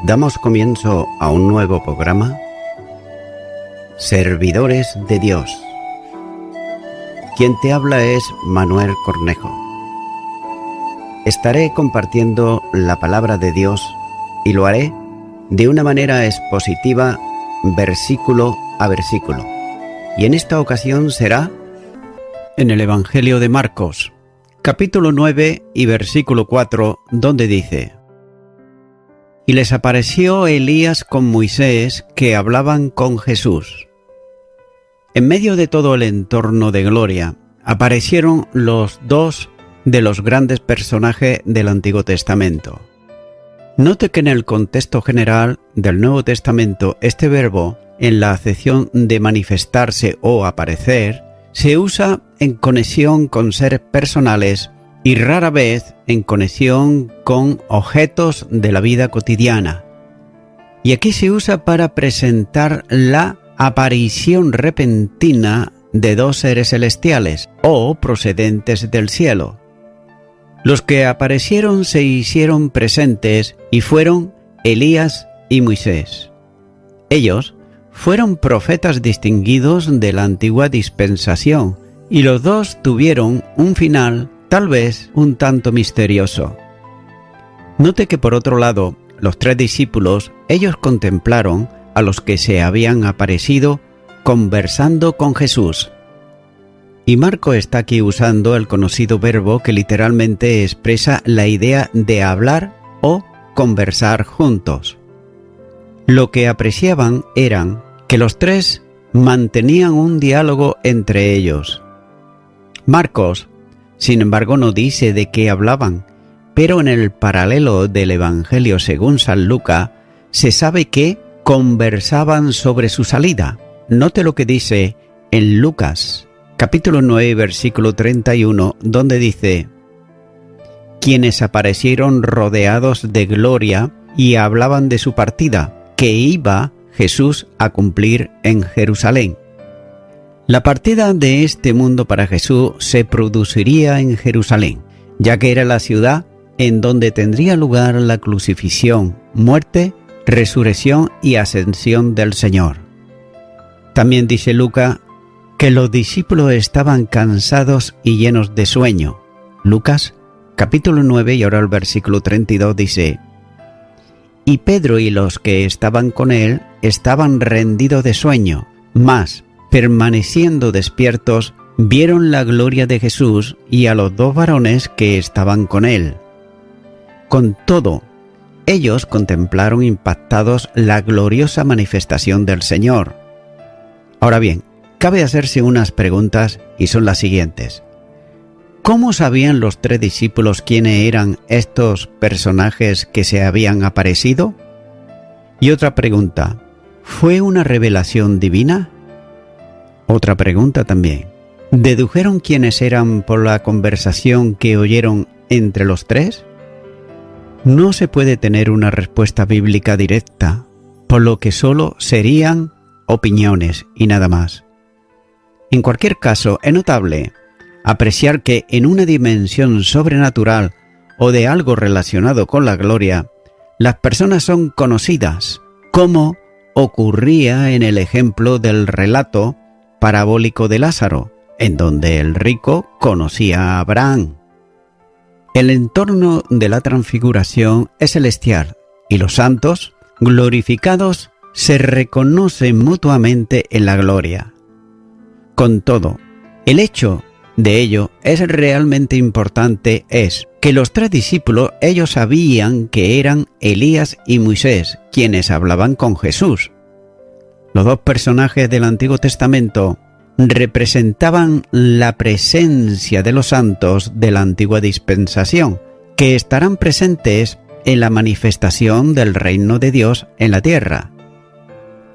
Damos comienzo a un nuevo programa, Servidores de Dios. Quien te habla es Manuel Cornejo. Estaré compartiendo la palabra de Dios y lo haré de una manera expositiva, versículo a versículo. Y en esta ocasión será en el Evangelio de Marcos, capítulo 9 y versículo 4, donde dice: Y les apareció Elías con Moisés, que hablaban con Jesús. En medio de todo el entorno de gloria, aparecieron los dos de los grandes personajes del Antiguo Testamento. Note que en el contexto general del Nuevo Testamento, este verbo, en la acepción de manifestarse o aparecer, se usa en conexión con seres personales y rara vez en conexión con objetos de la vida cotidiana. Y aquí se usa para presentar la aparición repentina de dos seres celestiales o procedentes del cielo. Los que aparecieron se hicieron presentes y fueron Elías y Moisés. Ellos fueron profetas distinguidos de la antigua dispensación y los dos tuvieron un final tal vez un tanto misterioso. Note que por otro lado, los tres discípulos, ellos contemplaron a los que se habían aparecido conversando con Jesús. Y Marco está aquí usando el conocido verbo que literalmente expresa la idea de hablar o conversar juntos. Lo que apreciaban eran que los tres mantenían un diálogo entre ellos. Marcos, sin embargo, no dice de qué hablaban, pero en el paralelo del Evangelio según San Lucas, se sabe que conversaban sobre su salida. Note lo que dice en Lucas, capítulo 9, versículo 31, donde dice: quienes aparecieron rodeados de gloria y hablaban de su partida, que iba Jesús a cumplir en Jerusalén. La partida de este mundo para Jesús se produciría en Jerusalén, ya que era la ciudad en donde tendría lugar la crucifixión, muerte, resurrección y ascensión del Señor. También dice Lucas que los discípulos estaban cansados y llenos de sueño. Lucas, capítulo 9 y ahora el versículo 32 dice: y Pedro y los que estaban con él estaban rendidos de sueño, mas, permaneciendo despiertos, vieron la gloria de Jesús y a los dos varones que estaban con él. Con todo, ellos contemplaron impactados la gloriosa manifestación del Señor. Ahora bien, cabe hacerse unas preguntas y son las siguientes. ¿Cómo sabían los tres discípulos quiénes eran estos personajes que se habían aparecido? Y otra pregunta, ¿fue una revelación divina? Otra pregunta también, ¿dedujeron quiénes eran por la conversación que oyeron entre los tres? No se puede tener una respuesta bíblica directa, por lo que solo serían opiniones y nada más. En cualquier caso, es notable apreciar que en una dimensión sobrenatural o de algo relacionado con la gloria, las personas son conocidas, como ocurría en el ejemplo del relato parabólico de Lázaro, en donde el rico conocía a Abraham. El entorno de la transfiguración es celestial y los santos, glorificados, se reconocen mutuamente en la gloria. Con todo, el hecho de ello es realmente importante es que los tres discípulos, ellos sabían que eran Elías y Moisés quienes hablaban con Jesús. Los dos personajes del Antiguo Testamento representaban la presencia de los santos de la antigua dispensación, que estarán presentes en la manifestación del reino de Dios en la tierra.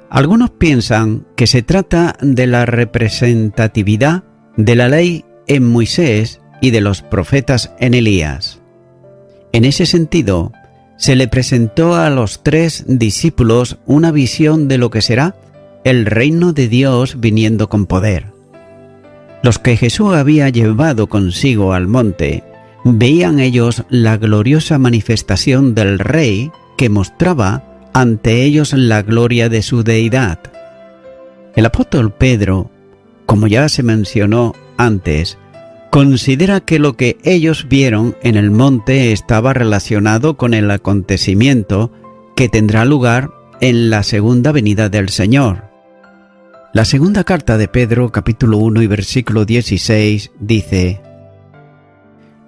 Algunos piensan que se trata de la representatividad de la ley en Moisés y de los profetas en Elías. En ese sentido, se le presentó a los tres discípulos una visión de lo que será el reino de Dios viniendo con poder. Los que Jesús había llevado consigo al monte, veían ellos la gloriosa manifestación del Rey que mostraba ante ellos la gloria de su deidad. El apóstol Pedro, como ya se mencionó antes, considera que lo que ellos vieron en el monte estaba relacionado con el acontecimiento que tendrá lugar en la segunda venida del Señor. La segunda carta de Pedro, capítulo 1 y versículo 16, dice: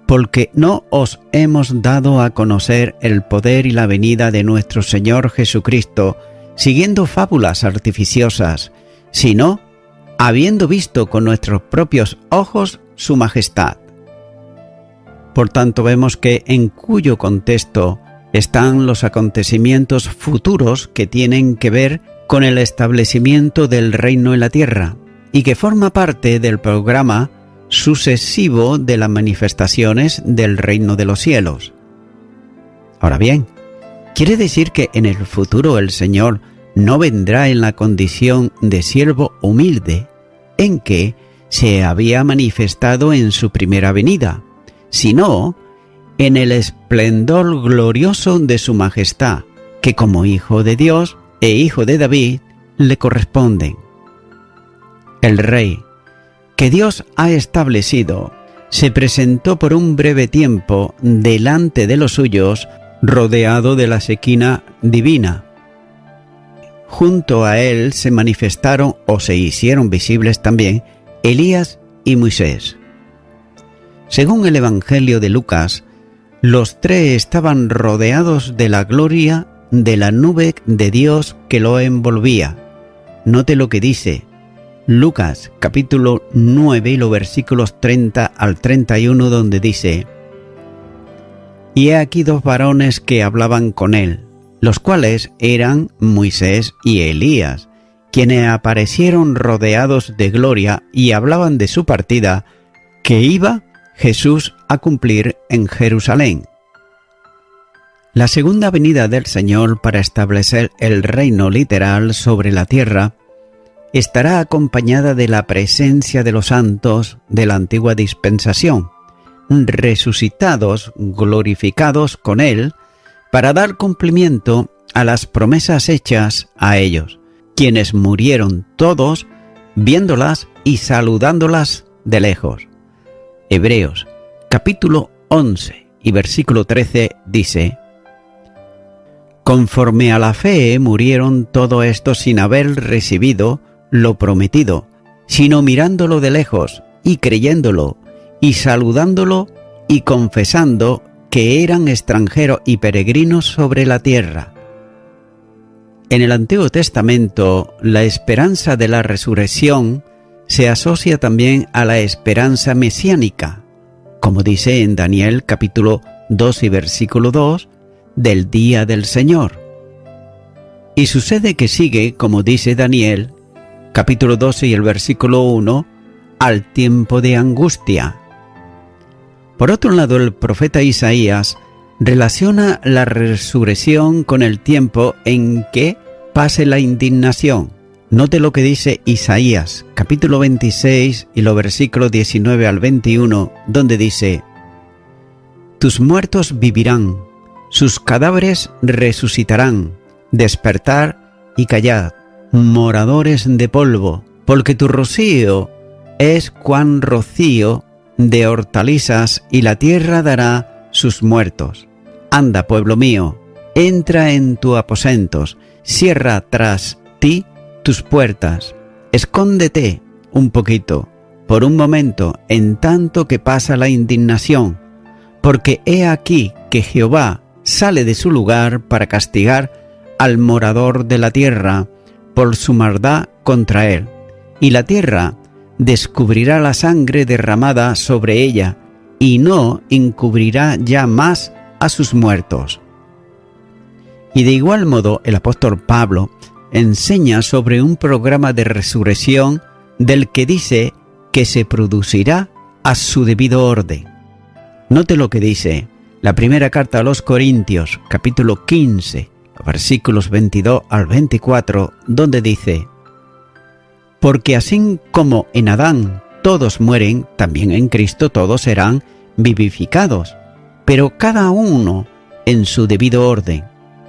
porque no os hemos dado a conocer el poder y la venida de nuestro Señor Jesucristo, siguiendo fábulas artificiosas, sino habiendo visto con nuestros propios ojos su majestad. Por tanto, vemos que en cuyo contexto están los acontecimientos futuros que tienen que ver con el establecimiento del reino en la tierra, y que forma parte del programa sucesivo de las manifestaciones del reino de los cielos. Ahora bien, ¿quiere decir que en el futuro el Señor no vendrá en la condición de siervo humilde en que se había manifestado en su primera venida, sino en el esplendor glorioso de su majestad, que como hijo de Dios e hijo de David le corresponden? El Rey, que Dios ha establecido, se presentó por un breve tiempo delante de los suyos, rodeado de la Shequina divina. Junto a él se manifestaron o se hicieron visibles también Elías y Moisés. Según el Evangelio de Lucas, los tres estaban rodeados de la gloria de la nube de Dios que lo envolvía. Note lo que dice Lucas capítulo 9 y los versículos 30 al 31, donde dice: y he aquí dos varones que hablaban con él, los cuales eran Moisés y Elías, quienes aparecieron rodeados de gloria y hablaban de su partida que iba Jesús a cumplir en Jerusalén. La segunda venida del Señor para establecer el reino literal sobre la tierra estará acompañada de la presencia de los santos de la antigua dispensación, resucitados, glorificados con Él, para dar cumplimiento a las promesas hechas a ellos, quienes murieron todos viéndolas y saludándolas de lejos. Hebreos capítulo 11 y versículo 13 dice: conforme a la fe murieron todos estos sin haber recibido lo prometido, sino mirándolo de lejos y creyéndolo y saludándolo y confesando que eran extranjeros y peregrinos sobre la tierra. En el Antiguo Testamento, la esperanza de la resurrección se asocia también a la esperanza mesiánica, como dice en Daniel capítulo 2 y versículo 2, del día del Señor. Y sucede que sigue, como dice Daniel capítulo 12 y el versículo 1, al tiempo de angustia. Por otro lado, el profeta Isaías relaciona la resurrección con el tiempo en que pase la indignación. Note lo que dice Isaías, capítulo 26 y los versículos 19 al 21, donde dice: tus muertos vivirán, sus cadáveres resucitarán, despertar y callad, moradores de polvo, porque tu rocío es cuan rocío de hortalizas y la tierra dará sus muertos. Anda, pueblo mío, entra en tus aposentos, cierra tras ti tus puertas, escóndete un poquito, por un momento, en tanto que pasa la indignación, porque he aquí que Jehová sale de su lugar para castigar al morador de la tierra por su maldad contra él, y la tierra descubrirá la sangre derramada sobre ella, y no encubrirá ya más a sus muertos. Y de igual modo el apóstol Pablo enseña sobre un programa de resurrección del que dice que se producirá a su debido orden. Note lo que dice la primera carta a los Corintios, capítulo 15, versículos 22 al 24, donde dice: porque así como en Adán todos mueren, también en Cristo todos serán vivificados, pero cada uno en su debido orden.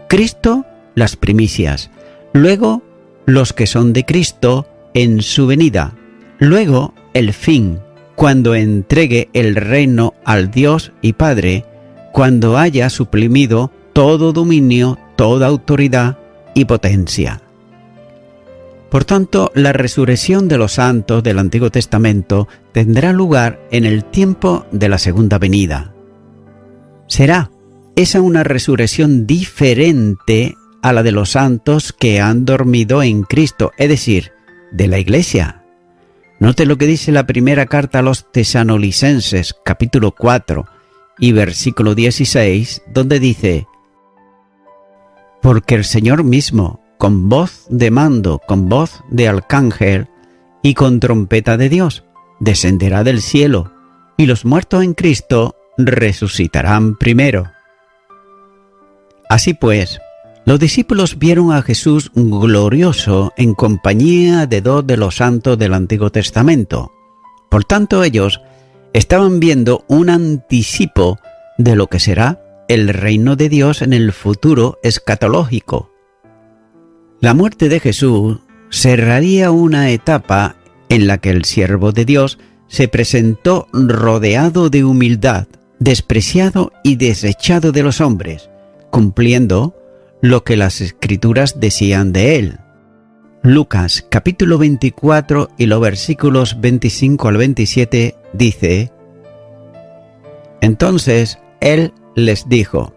Cristo las primicias, luego los que son de Cristo en su venida, luego el fin, cuando entregue el reino al Dios y Padre, cuando haya suprimido todo dominio, toda autoridad y potencia. Por tanto, la resurrección de los santos del Antiguo Testamento tendrá lugar en el tiempo de la segunda venida. Será esa una resurrección diferente a la de los santos que han dormido en Cristo, es decir, de la Iglesia. Note lo que dice la primera carta a los Tesalonicenses, capítulo 4 y versículo 16, donde dice: porque el Señor mismo, con voz de mando, con voz de arcángel y con trompeta de Dios, descenderá del cielo, y los muertos en Cristo resucitarán primero. Así pues, los discípulos vieron a Jesús glorioso en compañía de dos de los santos del Antiguo Testamento. Por tanto, ellos estaban viendo un anticipo de lo que será el reino de Dios en el futuro escatológico. La muerte de Jesús cerraría una etapa en la que el siervo de Dios se presentó rodeado de humildad, despreciado y desechado de los hombres, cumpliendo lo que las Escrituras decían de él. Lucas capítulo 24 y los versículos 25 al 27 dice: entonces él les dijo: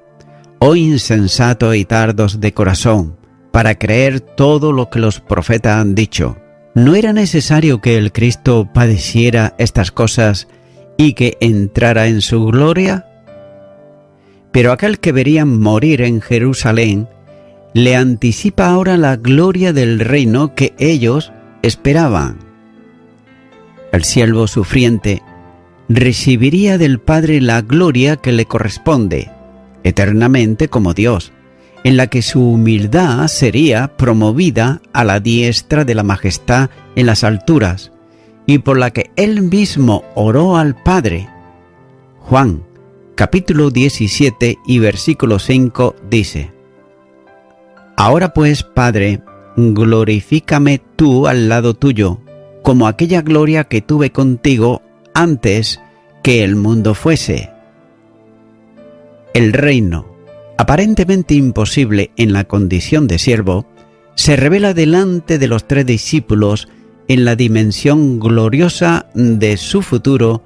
oh insensatos y tardos de corazón, para creer todo lo que los profetas han dicho. ¿No era necesario que el Cristo padeciera estas cosas y que entrara en su gloria? Pero aquel que verían morir en Jerusalén le anticipa ahora la gloria del reino que ellos esperaban. El siervo sufriente recibiría del Padre la gloria que le corresponde, eternamente como Dios, en la que su humildad sería promovida a la diestra de la majestad en las alturas, y por la que él mismo oró al Padre. Juan, capítulo 17 y versículo 5 dice: ahora pues, Padre, glorifícame tú al lado tuyo, como aquella gloria que tuve contigo antes que el mundo fuese. El reino, aparentemente imposible en la condición de siervo, se revela delante de los tres discípulos en la dimensión gloriosa de su futuro,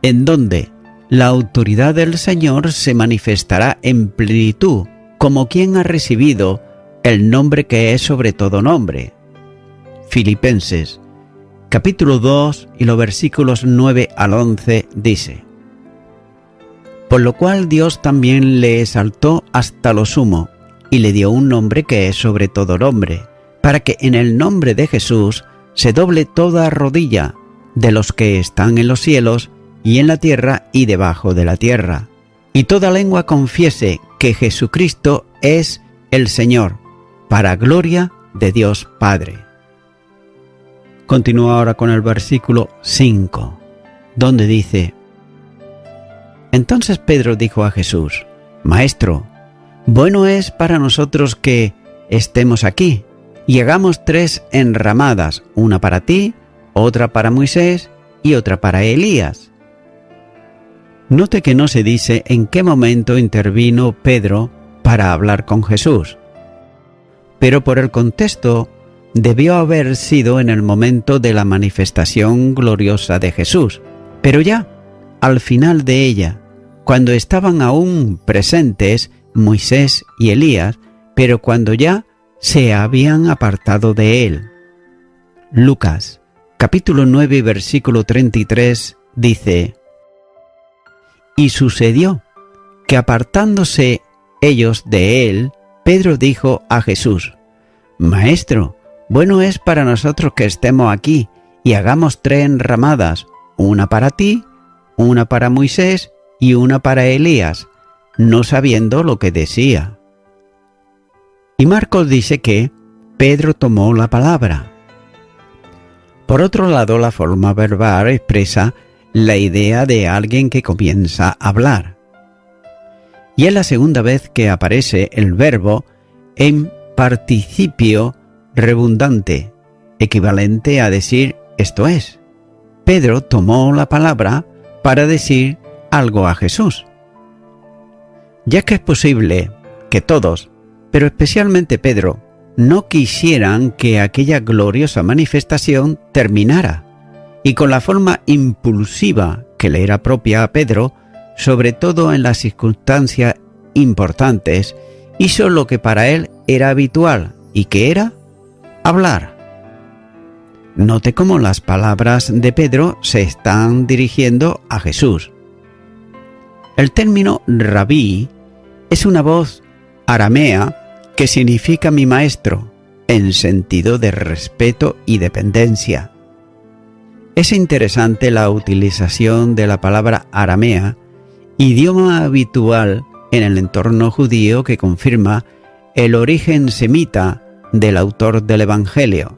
en donde la autoridad del Señor se manifestará en plenitud, como quien ha recibido el nombre que es sobre todo nombre. Filipenses, capítulo 2 y los versículos 9 al 11 dice: por lo cual Dios también le exaltó hasta lo sumo, y le dio un nombre que es sobre todo nombre, para que en el nombre de Jesús se doble toda rodilla, de los que están en los cielos, y en la tierra, y debajo de la tierra, y toda lengua confiese que Jesucristo es el Señor, para gloria de Dios Padre. Continúa ahora con el versículo 5, donde dice: entonces Pedro dijo a Jesús: Maestro, bueno es para nosotros que estemos aquí, y hagamos 3 enramadas, una para ti, otra para Moisés y otra para Elías. Note que no se dice en qué momento intervino Pedro para hablar con Jesús, pero por el contexto debió haber sido en el momento de la manifestación gloriosa de Jesús, pero ya al final de ella, cuando estaban aún presentes Moisés y Elías, pero cuando ya se habían apartado de él. Lucas, capítulo 9, versículo 33, dice: y sucedió que apartándose ellos de él, Pedro dijo a Jesús: Maestro, bueno es para nosotros que estemos aquí y hagamos 3 enramadas, una para ti, una para Moisés y una para Elías, no sabiendo lo que decía. Y Marcos dice que Pedro tomó la palabra. Por otro lado, la forma verbal expresa la idea de alguien que comienza a hablar. Y es la segunda vez que aparece el verbo en participio redundante, equivalente a decir esto es. Pedro tomó la palabra para decir algo a Jesús. Ya que es posible que todos, pero especialmente Pedro, no quisieran que aquella gloriosa manifestación terminara, y con la forma impulsiva que le era propia a Pedro, sobre todo en las circunstancias importantes, hizo lo que para él era habitual, y que era hablar. Note cómo las palabras de Pedro se están dirigiendo a Jesús. El término rabí es una voz aramea que significa mi maestro, en sentido de respeto y dependencia. Es interesante la utilización de la palabra aramea, idioma habitual en el entorno judío que confirma el origen semita del autor del Evangelio.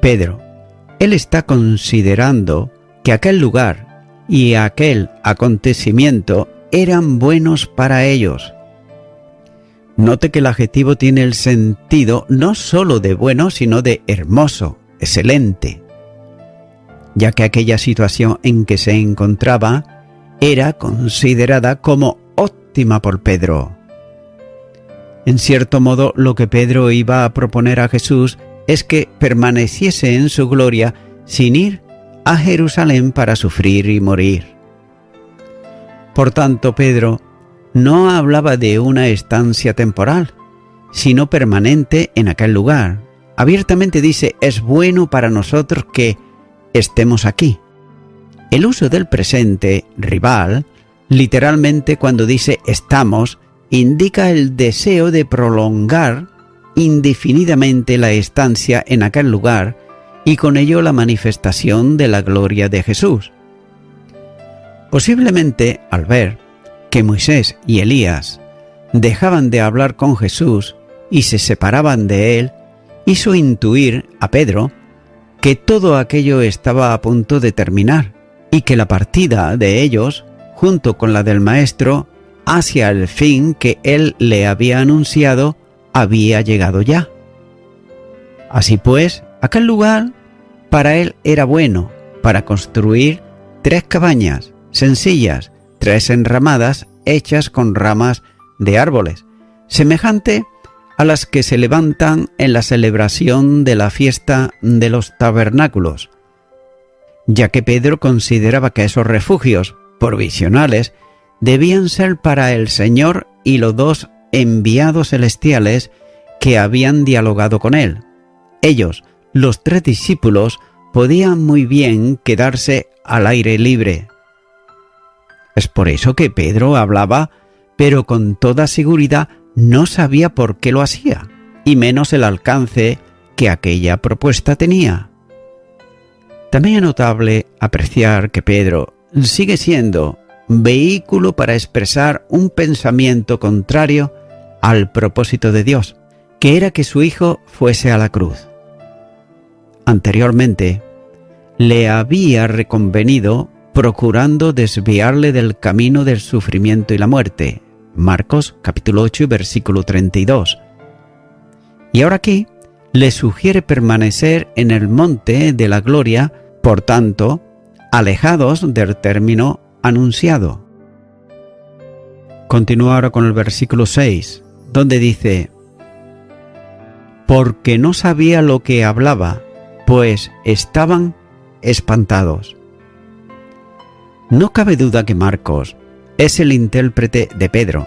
Pedro, él está considerando que aquel lugar y aquel acontecimiento eran buenos para ellos. Note que el adjetivo tiene el sentido no solo de bueno, sino de hermoso, excelente, ya que aquella situación en que se encontraba era considerada como óptima por Pedro. En cierto modo, lo que Pedro iba a proponer a Jesús es que permaneciese en su gloria sin ir a Jerusalén para sufrir y morir. Por tanto, Pedro no hablaba de una estancia temporal, sino permanente en aquel lugar. Abiertamente dice, es bueno para nosotros que estemos aquí. El uso del presente rival, literalmente cuando dice estamos, indica el deseo de prolongar indefinidamente la estancia en aquel lugar y con ello la manifestación de la gloria de Jesús. Posiblemente al ver que Moisés y Elías dejaban de hablar con Jesús y se separaban de él, hizo intuir a Pedro que todo aquello estaba a punto de terminar y que la partida de ellos, junto con la del Maestro, hacia el fin que él le había anunciado, había llegado ya. Así pues, aquel lugar para él era bueno para construir 3 cabañas sencillas, 3 enramadas hechas con ramas de árboles, semejante a las que se levantan en la celebración de la fiesta de los tabernáculos, ya que Pedro consideraba que esos refugios provisionales debían ser para el Señor y los 2 enviados celestiales que habían dialogado con él. Ellos, los 3 discípulos, podían muy bien quedarse al aire libre. Es por eso que Pedro hablaba, pero con toda seguridad no sabía por qué lo hacía, y menos el alcance que aquella propuesta tenía. También es notable apreciar que Pedro sigue siendo vehículo para expresar un pensamiento contrario al propósito de Dios, que era que su Hijo fuese a la cruz. Anteriormente, le había reconvenido procurando desviarle del camino del sufrimiento y la muerte. Marcos capítulo 8, versículo 32. Y ahora aquí le sugiere permanecer en el monte de la gloria, por tanto, alejados del término anunciado. Continúa ahora con el versículo 6, donde dice: porque no sabía lo que hablaba, pues estaban espantados. No cabe duda que Marcos es el intérprete de Pedro,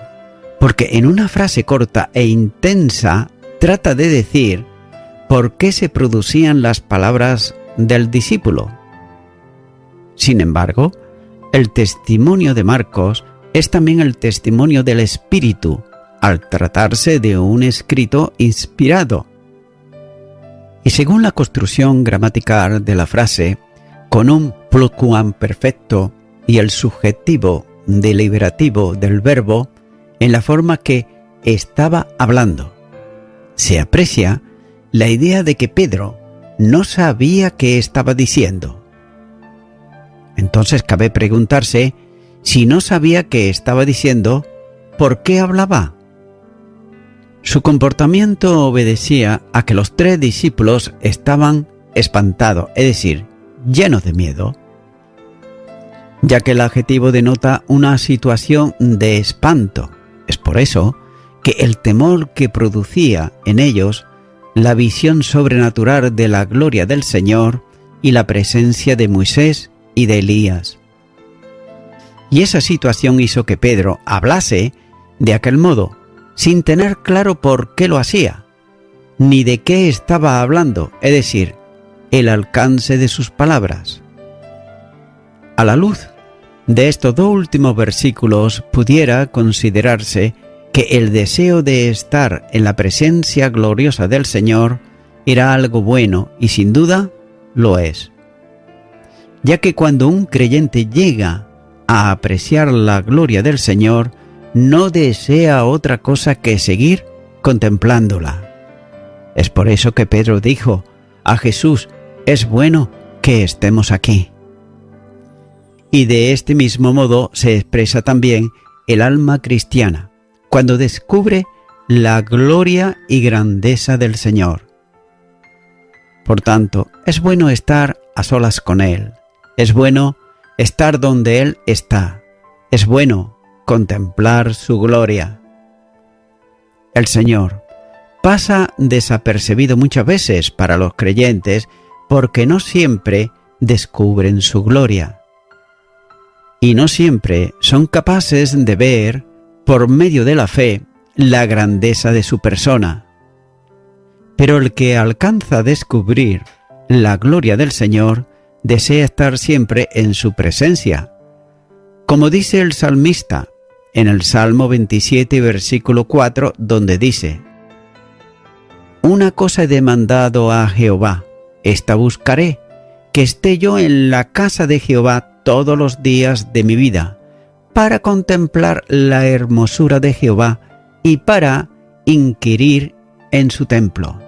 porque en una frase corta e intensa trata de decir por qué se producían las palabras del discípulo. Sin embargo, el testimonio de Marcos es también el testimonio del Espíritu, al tratarse de un escrito inspirado. Y según la construcción gramatical de la frase, con un plucuamperfecto y el subjetivo deliberativo del verbo en la forma que estaba hablando, se aprecia la idea de que Pedro no sabía qué estaba diciendo. Entonces cabe preguntarse, si no sabía qué estaba diciendo, ¿por qué hablaba? Su comportamiento obedecía a que los 3 discípulos estaban espantados, es decir, llenos de miedo, ya que el adjetivo denota una situación de espanto. Es por eso que el temor que producía en ellos la visión sobrenatural de la gloria del Señor y la presencia de Moisés y de Elías. Y esa situación hizo que Pedro hablase de aquel modo, sin tener claro por qué lo hacía, ni de qué estaba hablando, es decir, el alcance de sus palabras. A la luz de estos 2 últimos versículos pudiera considerarse que el deseo de estar en la presencia gloriosa del Señor era algo bueno y sin duda lo es, ya que cuando un creyente llega a apreciar la gloria del Señor, no desea otra cosa que seguir contemplándola. Es por eso que Pedro dijo a Jesús: es bueno que estemos aquí. Y de este mismo modo se expresa también el alma cristiana, cuando descubre la gloria y grandeza del Señor. Por tanto, es bueno estar a solas con Él, es bueno estar donde Él está, es bueno contemplar su gloria. El Señor pasa desapercibido muchas veces para los creyentes porque no siempre descubren su gloria. Y no siempre son capaces de ver, por medio de la fe, la grandeza de su persona. Pero el que alcanza a descubrir la gloria del Señor desea estar siempre en su presencia. Como dice el salmista en el Salmo 27, versículo 4, donde dice: una cosa he demandado a Jehová, esta buscaré, que esté yo en la casa de Jehová todos los días de mi vida, para contemplar la hermosura de Jehová y para inquirir en su templo.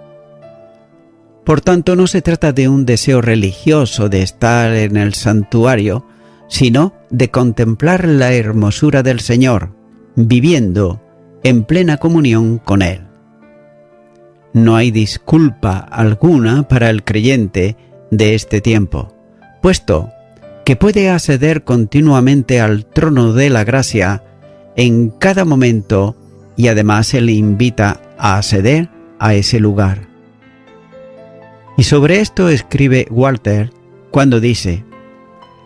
Por tanto, no se trata de un deseo religioso de estar en el santuario, sino de contemplar la hermosura del Señor, viviendo en plena comunión con Él. No hay disculpa alguna para el creyente de este tiempo, puesto que puede acceder continuamente al trono de la gracia en cada momento y además se le invita a acceder a ese lugar. Y sobre esto escribe Walter cuando dice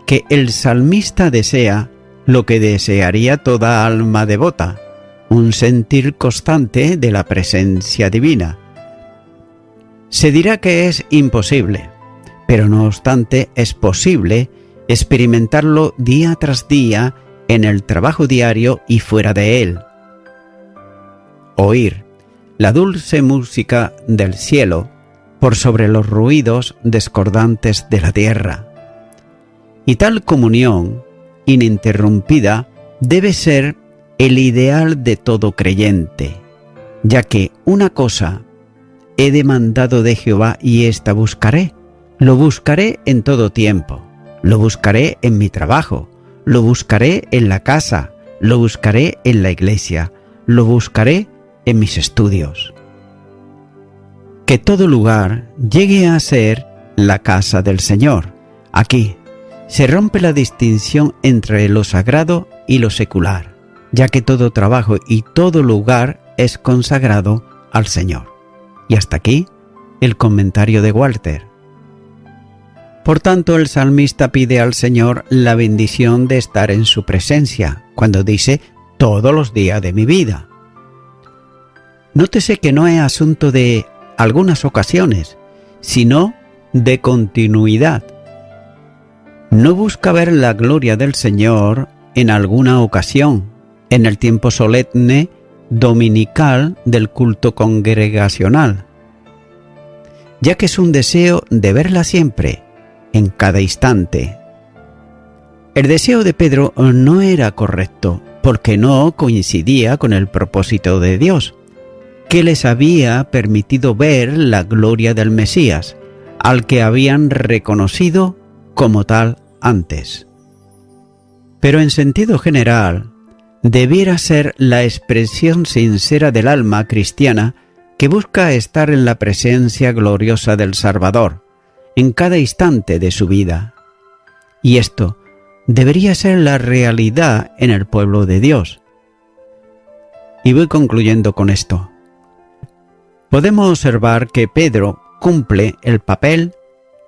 que el salmista desea lo que desearía toda alma devota, un sentir constante de la presencia divina. Se dirá que es imposible, pero no obstante es posible experimentarlo día tras día en el trabajo diario y fuera de él. Oír la dulce música del cielo por sobre los ruidos discordantes de la tierra. Y tal comunión ininterrumpida debe ser el ideal de todo creyente, ya que una cosa he demandado de Jehová y ésta buscaré. Lo buscaré en todo tiempo, lo buscaré en mi trabajo, lo buscaré en la casa, lo buscaré en la iglesia, lo buscaré en mis estudios. Que todo lugar llegue a ser la casa del Señor. Aquí se rompe la distinción entre lo sagrado y lo secular, ya que todo trabajo y todo lugar es consagrado al Señor. Y hasta aquí el comentario de Walter. Por tanto, el salmista pide al Señor la bendición de estar en su presencia, cuando dice todos los días de mi vida. Nótese que no es asunto de algunas ocasiones, sino de continuidad. No busca ver la gloria del Señor en alguna ocasión, en el tiempo solemne dominical del culto congregacional, ya que es un deseo de verla siempre, en cada instante. El deseo de Pedro no era correcto, porque no coincidía con el propósito de Dios, que les había permitido ver la gloria del Mesías, al que habían reconocido como tal antes. Pero en sentido general, debiera ser la expresión sincera del alma cristiana que busca estar en la presencia gloriosa del Salvador en cada instante de su vida. Y esto debería ser la realidad en el pueblo de Dios. Y voy concluyendo con esto. Podemos observar que Pedro cumple el papel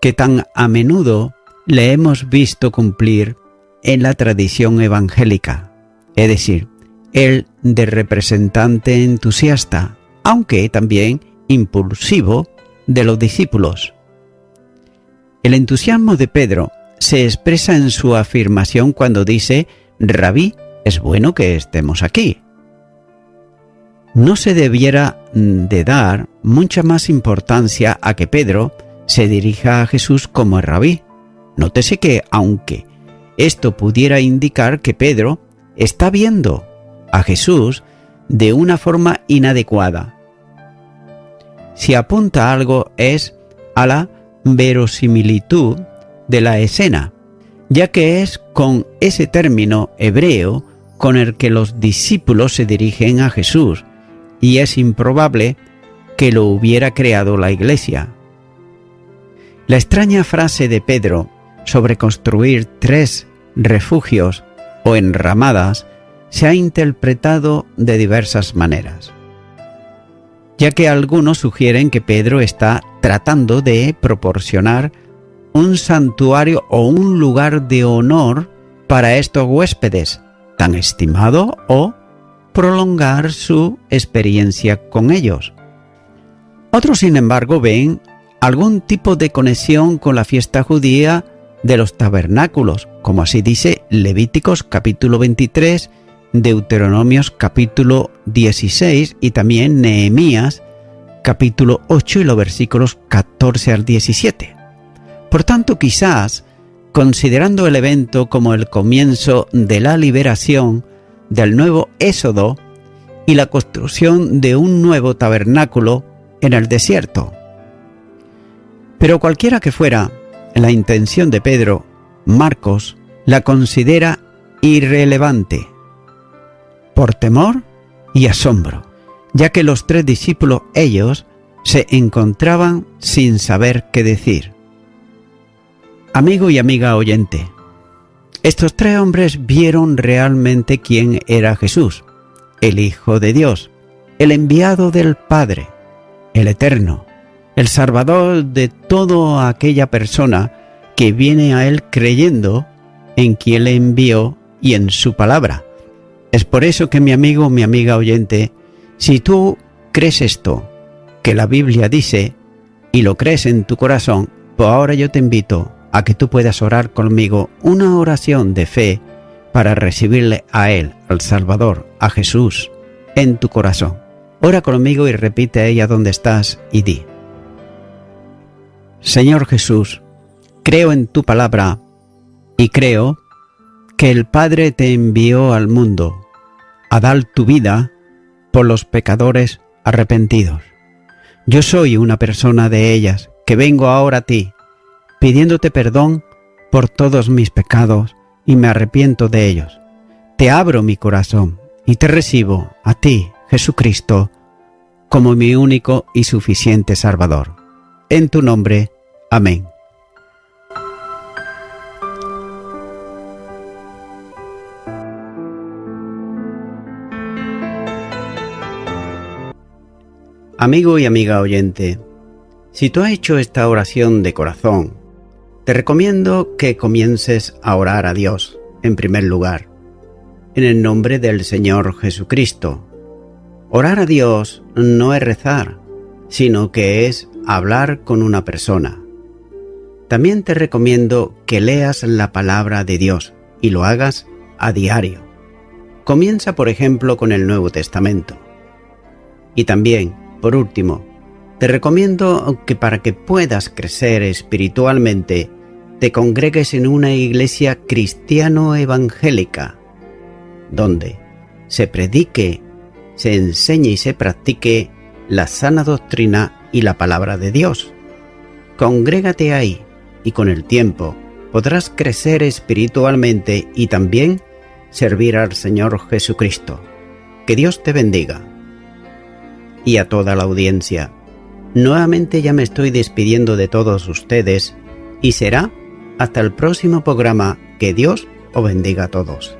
que tan a menudo le hemos visto cumplir en la tradición evangélica, es decir, el de representante entusiasta, aunque también impulsivo, de los discípulos. El entusiasmo de Pedro se expresa en su afirmación cuando dice: «Rabí, es bueno que estemos aquí». No se debiera de dar mucha más importancia a que Pedro se dirija a Jesús como el Rabí. Nótese que, aunque esto pudiera indicar que Pedro está viendo a Jesús de una forma inadecuada, si apunta a algo es a la verosimilitud de la escena, ya que es con ese término hebreo con el que los discípulos se dirigen a Jesús, y es improbable que lo hubiera creado la Iglesia. La extraña frase de Pedro sobre construir 3 refugios o enramadas se ha interpretado de diversas maneras, ya que algunos sugieren que Pedro está tratando de proporcionar un santuario o un lugar de honor para estos huéspedes tan estimados o prolongar su experiencia con ellos. Otros, sin embargo, ven algún tipo de conexión con la fiesta judía de los tabernáculos, como así dice Levíticos capítulo 23, Deuteronomios capítulo 16 y también Nehemías capítulo 8 y los versículos 14 al 17. Por tanto, quizás, considerando el evento como el comienzo de la liberación, del nuevo éxodo y la construcción de un nuevo tabernáculo en el desierto. Pero cualquiera que fuera la intención de Pedro, Marcos la considera irrelevante, por temor y asombro, ya que los 3 discípulos ellos se encontraban sin saber qué decir. Amigo y amiga oyente, estos 3 hombres vieron realmente quién era Jesús, el Hijo de Dios, el enviado del Padre, el Eterno, el Salvador de toda aquella persona que viene a Él creyendo en quien le envió y en su palabra. Es por eso que mi amigo, mi amiga oyente, si tú crees esto, que la Biblia dice, y lo crees en tu corazón, pues ahora yo te invito a que tú puedas orar conmigo una oración de fe para recibirle a Él, al Salvador, a Jesús, en tu corazón. Ora conmigo y repite a ella donde estás y di: Señor Jesús, creo en tu palabra y creo que el Padre te envió al mundo a dar tu vida por los pecadores arrepentidos. Yo soy una persona de ellas que vengo ahora a ti, pidiéndote perdón por todos mis pecados y me arrepiento de ellos. Te abro mi corazón y te recibo a ti, Jesucristo, como mi único y suficiente Salvador. En tu nombre, amén. Amigo y amiga oyente, si tú has hecho esta oración de corazón, te recomiendo que comiences a orar a Dios, en primer lugar, en el nombre del Señor Jesucristo. Orar a Dios no es rezar, sino que es hablar con una persona. También te recomiendo que leas la palabra de Dios y lo hagas a diario. Comienza, por ejemplo, con el Nuevo Testamento. Y también, por último, te recomiendo que para que puedas crecer espiritualmente, te congregues en una iglesia cristiano-evangélica, donde se predique, se enseñe y se practique la sana doctrina y la palabra de Dios. Congrégate ahí y con el tiempo podrás crecer espiritualmente y también servir al Señor Jesucristo. Que Dios te bendiga. Y a toda la audiencia, nuevamente ya me estoy despidiendo de todos ustedes y será hasta el próximo programa. Que Dios os bendiga a todos.